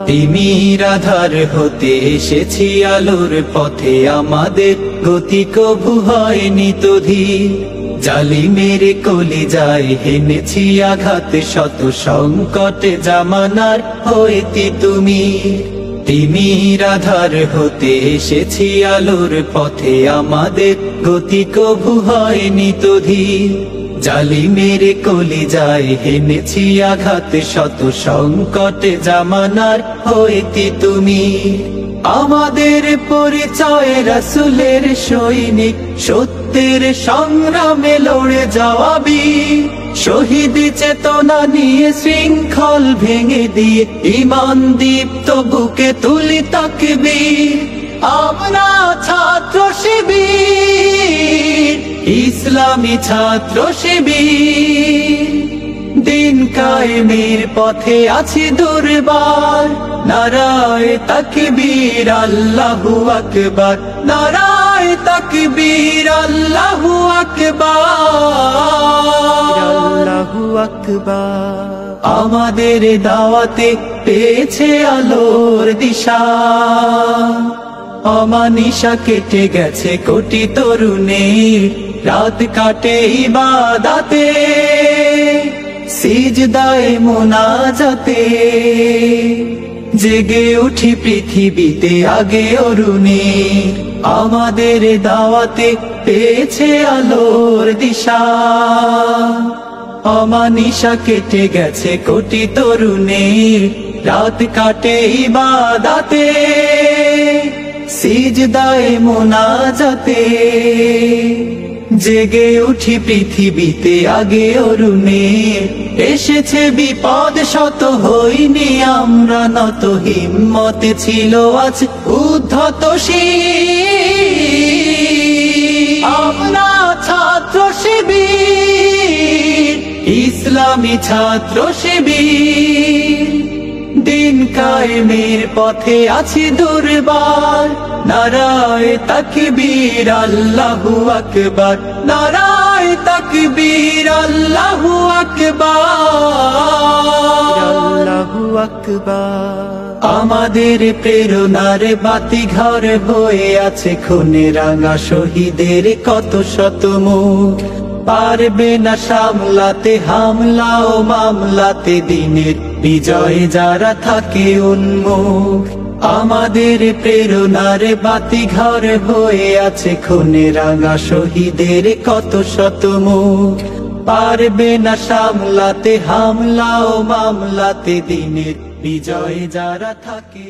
তিমির আধার হতে এসেছি আলোর পথে, আমাদের গতি কভু হয়নি তো ধীর। জালিমের কলিজায় হেনেছি আঘাত, শত সংকটে জামানার হইতে তুমি। তিমির আধার হতে এসেছি আলোর পথে, আমাদের গতি কভু হয়নি তো ধীর। জালিমের কলিজায় হেনেছি আঘাত, শত সংকটে জামানার হইতে তুমি। আমাদের পরিচয় রাসূলের সৈনিক, সত্যের সংগ্রামে লড়ে যাওয়া বীর। শহীদ চেতনা নিয়ে শৃঙ্খল ভেঙে দিয়ে, ঈমান দীপ্ত বুকে তুলি তাকবীর। আমরা ছাত্র শিবির, ইসলামী ছাত্র শিবির। দিন কায়েমের পথে আছি দুর্বার, নারায়ে তাকবীর আল্লাহু আকবার, নারায়ে তাকবীর আল্লাহু আকবার, আল্লাহু আকবার। আমাদের দাওয়াতে পেয়েছে আলোর দিশা, অমানিশা কেটে গেছে কোটি তরুণের। রাত কাটে ইবাদতে, সিজদায়ে মুনাজাতে, জেগে উঠি পৃথিবীতে আগে অরুণে। আমাদের দাওয়াতে পেয়েছে আলোর দিশা, অমানিশা কেটে গেছে কোটি তরুণের। রাত কাটে ইবাদতে, সিজদায়ে মুনাজাতে, জেগে উঠি পৃথিবীতে আগে অরুণে। এসেছে বিপদ শত, হইনি আমরা নত, হিম্মতে ছিল আজ উদ্ধত শির। আমরা ছাত্র শিবির, ইসলামী ছাত্র শিবির। দিন কায়েমের পথে আছি দুর্বার, নারায়ে তাকবীর আল্লাহু আকবার, নারায়ে তাকবীর আল্লাহু আকবার, আল্লাহু আকবার। আমাদের প্রেরণার বাতি ঘর হয়ে আছে খুনে রাঙা শহীদের কত শত মুখ। পারবে না সামলাতে হামলা ও মামলাতে, দিনের বিজয়ে যারা থাকে উন্মুখ। আমাদের প্রেরণার বাতি ঘর হয়ে আছে খুনে রাঙা শহীদের কত শত মুখ। পারবে না সামলাতে হামলা ও মামলাতে, দিনের বিজয়ে যারা থাকে।